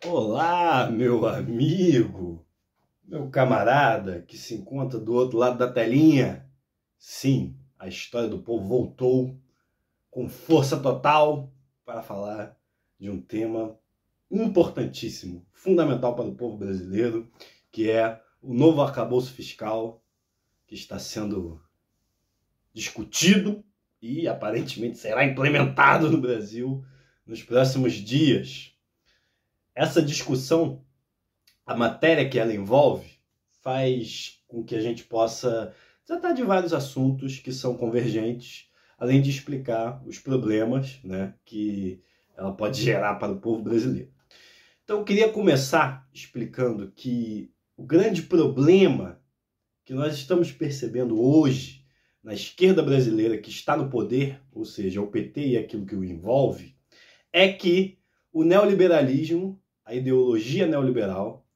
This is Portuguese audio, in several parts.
Olá, meu amigo, meu camarada que se encontra do outro lado da telinha. Sim, a história do povo voltou com força total para falar de um tema importantíssimo, fundamental para o povo brasileiro, que é o novo arcabouço fiscal que está sendo discutido e aparentemente será implementado no Brasil nos próximos dias. Essa discussão, a matéria que ela envolve, faz com que a gente possa tratar de vários assuntos que são convergentes, além de explicar os problemas, né, que ela pode gerar para o povo brasileiro. Então eu queria começar explicando que o grande problema que nós estamos percebendo hoje na esquerda brasileira que está no poder, ou seja, o PT e aquilo que o envolve, é que o neoliberalismo, a ideologia neoliberal,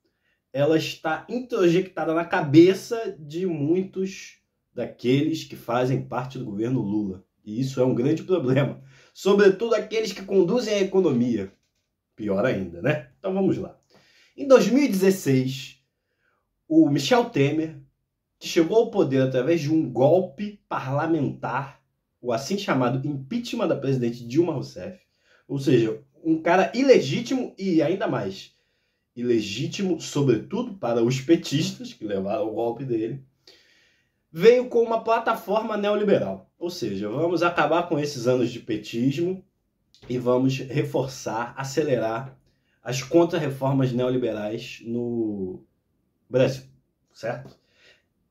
ela está introjectada na cabeça de muitos daqueles que fazem parte do governo Lula. E isso é um grande problema. Sobretudo aqueles que conduzem a economia. Pior ainda, né? Então vamos lá. Em 2016, o Michel Temer, que chegou ao poder através de um golpe parlamentar, o assim chamado impeachment da presidente Dilma Rousseff, ou seja, um cara ilegítimo e ainda mais ilegítimo, sobretudo para os petistas que levaram o golpe dele, veio com uma plataforma neoliberal. Ou seja, vamos acabar com esses anos de petismo e vamos reforçar, acelerar as contra-reformas neoliberais no Brasil, certo?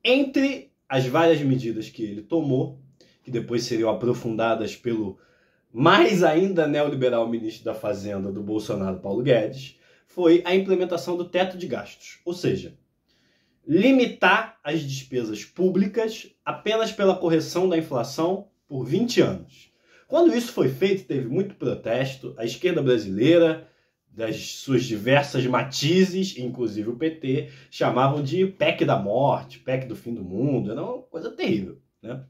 Entre as várias medidas que ele tomou, que depois seriam aprofundadas pelo mais ainda neoliberal ministro da Fazenda do Bolsonaro, Paulo Guedes, foi a implementação do teto de gastos. Ou seja, limitar as despesas públicas apenas pela correção da inflação por 20 anos. Quando isso foi feito, teve muito protesto. A esquerda brasileira, das suas diversas matizes, inclusive o PT, chamavam de PEC da morte, PEC do fim do mundo. Era uma coisa terrível, né?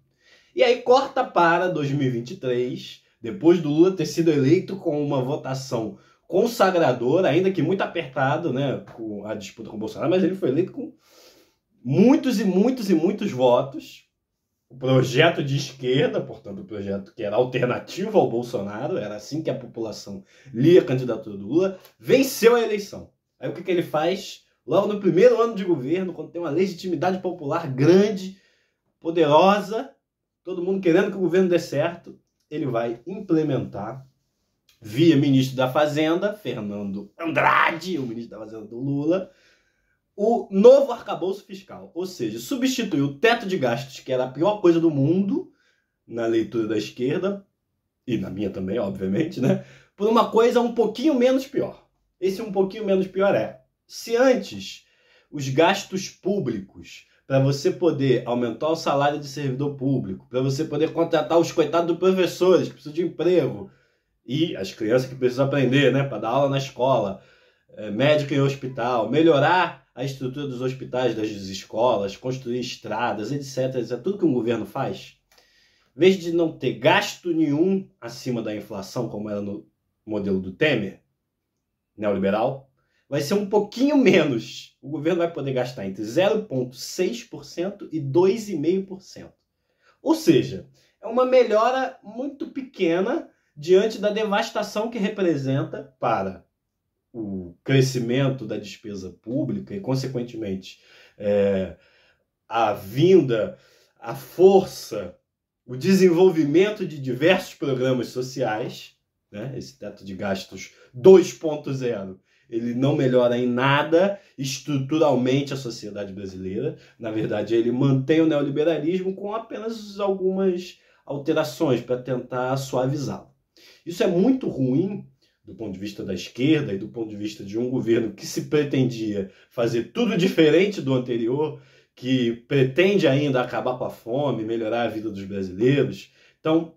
E aí corta para 2023, depois do Lula ter sido eleito com uma votação consagradora, ainda que muito apertado, né, com a disputa com o Bolsonaro, mas ele foi eleito com muitos votos. O projeto de esquerda, portanto, o projeto que era alternativo ao Bolsonaro, era assim que a população lia a candidatura do Lula, venceu a eleição. Aí o que ele faz? Logo no primeiro ano de governo, quando tem uma legitimidade popular grande, poderosa, todo mundo querendo que o governo dê certo, ele vai implementar, via ministro da Fazenda, Fernando Andrade, o ministro da Fazenda do Lula, o novo arcabouço fiscal. Ou seja, substituiu o teto de gastos, que era a pior coisa do mundo, na leitura da esquerda, e na minha também, obviamente, né, por uma coisa um pouquinho menos pior. Esse um pouquinho menos pior é, se antes os gastos públicos, para você poder aumentar o salário de servidor público, para você poder contratar os coitados dos professores que precisam de emprego, e as crianças que precisam aprender, né, para dar aula na escola, médico em hospital, melhorar a estrutura dos hospitais, das escolas, construir estradas, etc, etc. Tudo que um governo faz, em vez de não ter gasto nenhum acima da inflação, como era no modelo do Temer, neoliberal, vai ser um pouquinho menos. O governo vai poder gastar entre 0,6% e 2,5%. Ou seja, é uma melhora muito pequena diante da devastação que representa para o crescimento da despesa pública e, consequentemente, a vinda, a força, o desenvolvimento de diversos programas sociais, né? Esse teto de gastos 2.0, ele não melhora em nada estruturalmente a sociedade brasileira. Na verdade, ele mantém o neoliberalismo com apenas algumas alterações para tentar suavizá-lo. Isso é muito ruim do ponto de vista da esquerda e do ponto de vista de um governo que se pretendia fazer tudo diferente do anterior, que pretende ainda acabar com a fome, melhorar a vida dos brasileiros. Então,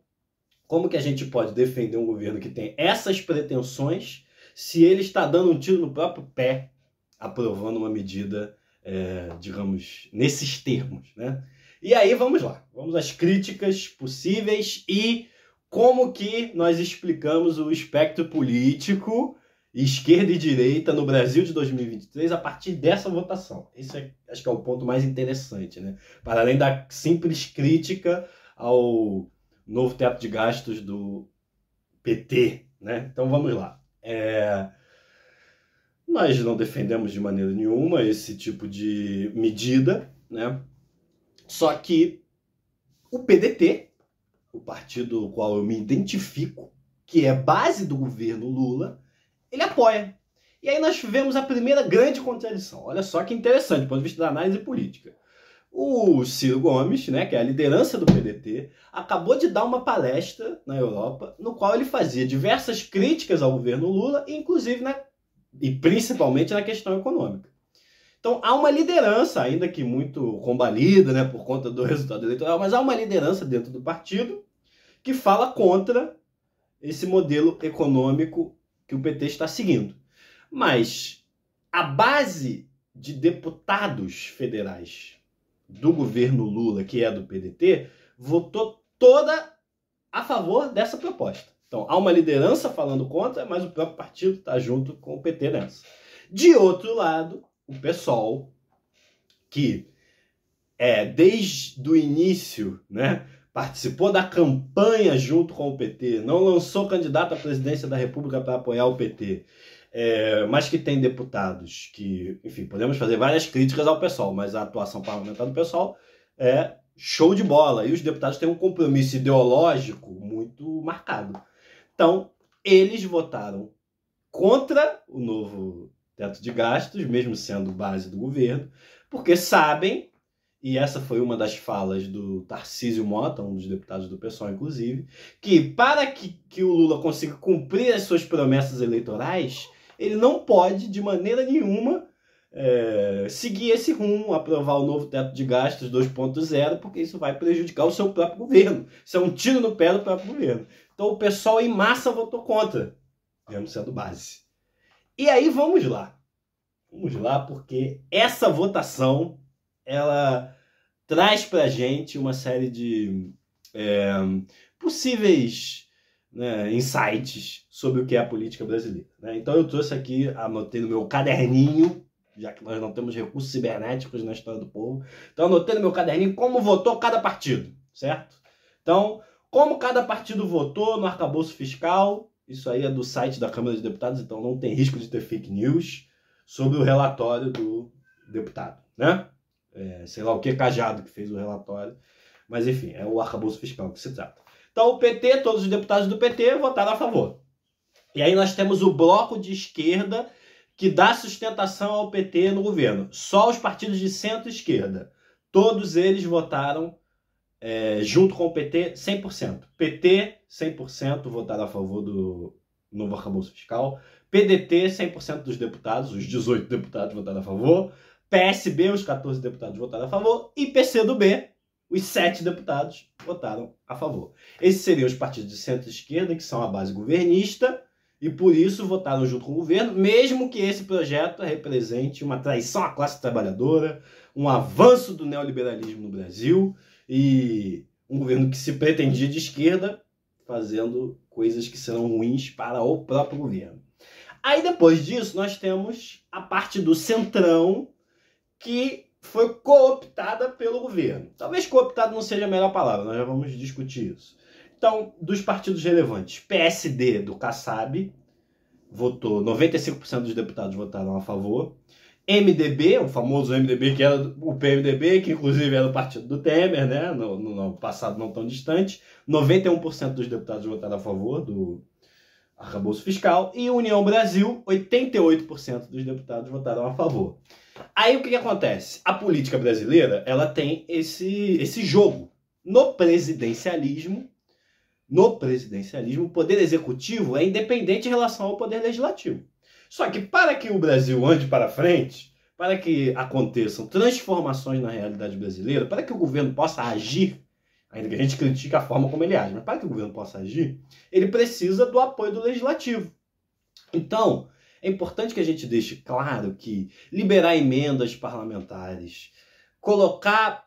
como que a gente pode defender um governo que tem essas pretensões se ele está dando um tiro no próprio pé, aprovando uma medida, digamos, nesses termos, né? E aí, vamos lá. Vamos às críticas possíveis e como que nós explicamos o espectro político esquerda e direita no Brasil de 2023 a partir dessa votação. Esse acho que é o ponto mais interessante, né? Para além da simples crítica ao novo teto de gastos do PT, né? Então vamos lá. Nós não defendemos de maneira nenhuma esse tipo de medida, né? Só que o PDT, o partido ao qual eu me identifico, que é base do governo Lula, ele apoia. E aí nós vemos a primeira grande contradição. Olha só que interessante, do ponto de vista da análise política. O Ciro Gomes, né, que é a liderança do PDT, acabou de dar uma palestra na Europa, no qual ele fazia diversas críticas ao governo Lula, inclusive e principalmente na questão econômica. Então há uma liderança, ainda que muito combalida, né, por conta do resultado eleitoral, mas há uma liderança dentro do partido que fala contra esse modelo econômico que o PT está seguindo. Mas a base de deputados federais do governo Lula, que é do PDT, votou toda a favor dessa proposta. Então, há uma liderança falando contra, mas o próprio partido está junto com o PT nessa. De outro lado, o PSOL, que desde o início, né, participou da campanha junto com o PT, não lançou candidato à presidência da República para apoiar o PT, mas que tem deputados que, enfim, podemos fazer várias críticas ao PSOL, mas a atuação parlamentar do PSOL é show de bola, e os deputados têm um compromisso ideológico muito marcado. Então, eles votaram contra o novo teto de gastos, mesmo sendo base do governo, porque sabem, e essa foi uma das falas do Tarcísio Mota, um dos deputados do PSOL, inclusive, que para que o Lula consiga cumprir as suas promessas eleitorais, ele não pode, de maneira nenhuma, seguir esse rumo, aprovar o novo teto de gastos 2.0, porque isso vai prejudicar o seu próprio governo. Isso é um tiro no pé do próprio governo. Então o pessoal em massa votou contra, mesmo sendo base. E aí vamos lá. Vamos lá, porque essa votação, ela traz pra gente uma série de possíveis, né, insights sobre o que é a política brasileira, né? Então eu trouxe aqui, anotei no meu caderninho, já que nós não temos recursos cibernéticos na história do povo, então anotei no meu caderninho como votou cada partido, certo? Então, como cada partido votou no arcabouço fiscal, isso aí é do site da Câmara de Deputados, então não tem risco de ter fake news sobre o relatório do deputado, né? Sei lá o que, Cajado, que fez o relatório, mas enfim, é o arcabouço fiscal que se trata. Então o PT, todos os deputados do PT votaram a favor. E aí nós temos o bloco de esquerda que dá sustentação ao PT no governo. Só os partidos de centro-esquerda. Todos eles votaram junto com o PT 100%. PT, 100% votaram a favor do novo arcabouço fiscal. PDT, 100% dos deputados, os 18 deputados votaram a favor. PSB, os 14 deputados votaram a favor. E PCdoB, os 7 deputados votaram a favor. Esses seriam os partidos de centro-esquerda, que são a base governista, e por isso votaram junto com o governo, mesmo que esse projeto represente uma traição à classe trabalhadora, um avanço do neoliberalismo no Brasil, e um governo que se pretendia de esquerda, fazendo coisas que serão ruins para o próprio governo. Aí depois disso nós temos a parte do centrão, que foi cooptada pelo governo. Talvez cooptado não seja a melhor palavra, nós já vamos discutir isso. Então, dos partidos relevantes, PSD do Kassab votou, 95% dos deputados votaram a favor. MDB, o famoso MDB, que era o PMDB, que inclusive era o partido do Temer, né? No passado não tão distante, 91% dos deputados votaram a favor do arcabouço fiscal. E União Brasil, 88% dos deputados votaram a favor. Aí o que acontece? A política brasileira, ela tem esse jogo. No presidencialismo, o poder executivo é independente em relação ao poder legislativo. Só que para que o Brasil ande para frente, para que aconteçam transformações na realidade brasileira, para que o governo possa agir, ainda que a gente critique a forma como ele age, mas para que o governo possa agir, ele precisa do apoio do legislativo. Então, é importante que a gente deixe claro que liberar emendas parlamentares, colocar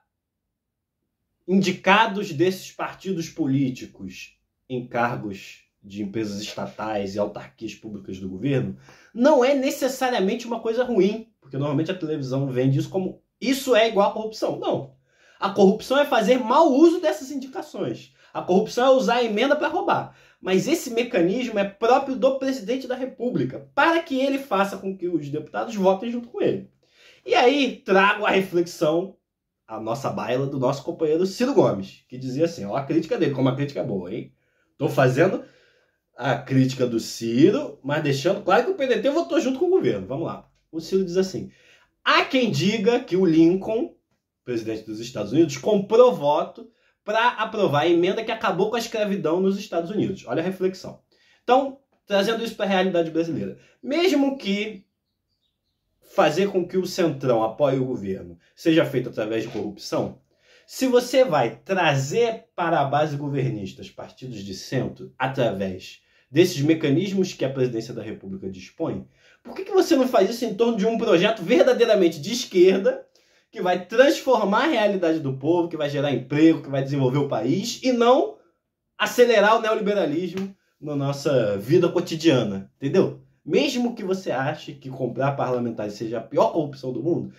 indicados desses partidos políticos em cargos de empresas estatais e autarquias públicas do governo não é necessariamente uma coisa ruim, porque normalmente a televisão vende isso como isso é igual à corrupção. Não. A corrupção é fazer mau uso dessas indicações. A corrupção é usar a emenda para roubar. Mas esse mecanismo é próprio do presidente da República, para que ele faça com que os deputados votem junto com ele. E aí trago a reflexão, a nossa baila do nosso companheiro Ciro Gomes, que dizia assim, ó, a crítica dele, como a crítica é boa, hein? Tô fazendo a crítica do Ciro, mas deixando claro que o PDT votou junto com o governo. Vamos lá. O Ciro diz assim, há quem diga que o Lincoln, presidente dos Estados Unidos, comprou voto para aprovar a emenda que acabou com a escravidão nos Estados Unidos. Olha a reflexão. Então, trazendo isso para a realidade brasileira. Mesmo que fazer com que o Centrão apoie o governo seja feito através de corrupção, se você vai trazer para a base governista os partidos de centro através desses mecanismos que a presidência da República dispõe, por que você não faz isso em torno de um projeto verdadeiramente de esquerda que vai transformar a realidade do povo, que vai gerar emprego, que vai desenvolver o país e não acelerar o neoliberalismo na nossa vida cotidiana, entendeu? Mesmo que você ache que comprar parlamentares seja a pior corrupção do mundo,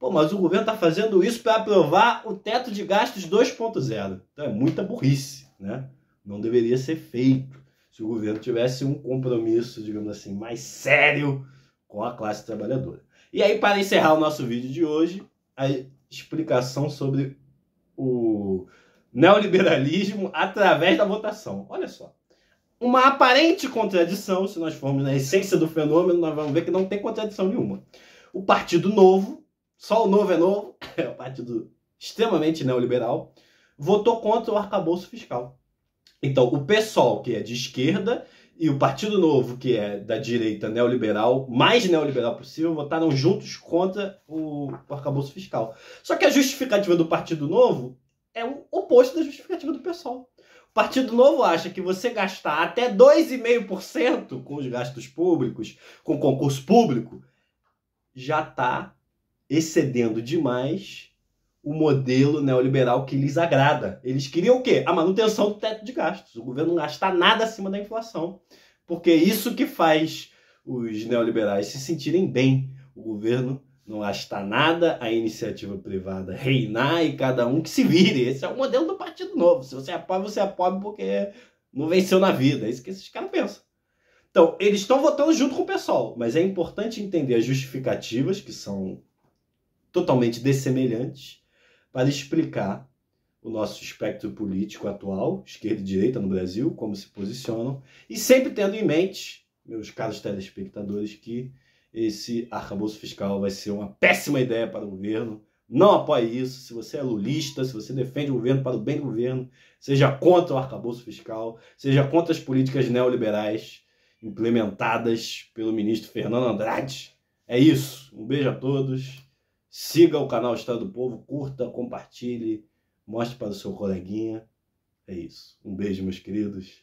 pô, mas o governo está fazendo isso para aprovar o teto de gastos 2.0. Então é muita burrice, né? Não deveria ser feito se o governo tivesse um compromisso, digamos assim, mais sério com a classe trabalhadora. E aí, para encerrar o nosso vídeo de hoje, a explicação sobre o neoliberalismo através da votação. Olha só. Uma aparente contradição, se nós formos na essência do fenômeno, nós vamos ver que não tem contradição nenhuma. O Partido Novo, só o Novo é novo, é um partido extremamente neoliberal, votou contra o arcabouço fiscal. Então, o PSOL, que é de esquerda, e o Partido Novo, que é da direita neoliberal, mais neoliberal possível, votaram juntos contra o arcabouço fiscal. Só que a justificativa do Partido Novo é o oposto da justificativa do PSOL. O Partido Novo acha que você gastar até 2,5% com os gastos públicos, com concurso público, já está excedendo demais o modelo neoliberal que lhes agrada. Eles queriam o quê? A manutenção do teto de gastos. O governo não gastar nada acima da inflação. Porque é isso que faz os neoliberais se sentirem bem. O governo não gastar nada, a iniciativa privada reinar e cada um que se vire. Esse é o modelo do Partido Novo. Se você é pobre porque não venceu na vida. É isso que esses caras pensam. Então, eles estão votando junto com o PSOL. Mas é importante entender as justificativas, que são totalmente dessemelhantes, para explicar o nosso espectro político atual, esquerda e direita no Brasil, como se posicionam, e sempre tendo em mente, meus caros telespectadores, que esse arcabouço fiscal vai ser uma péssima ideia para o governo. Não apoie isso. Se você é lulista, se você defende o governo para o bem do governo, seja contra o arcabouço fiscal, seja contra as políticas neoliberais implementadas pelo ministro Fernando Andrade. É isso. Um beijo a todos. Siga o canal História do Povo, curta, compartilhe, mostre para o seu coleguinha. É isso. Um beijo, meus queridos.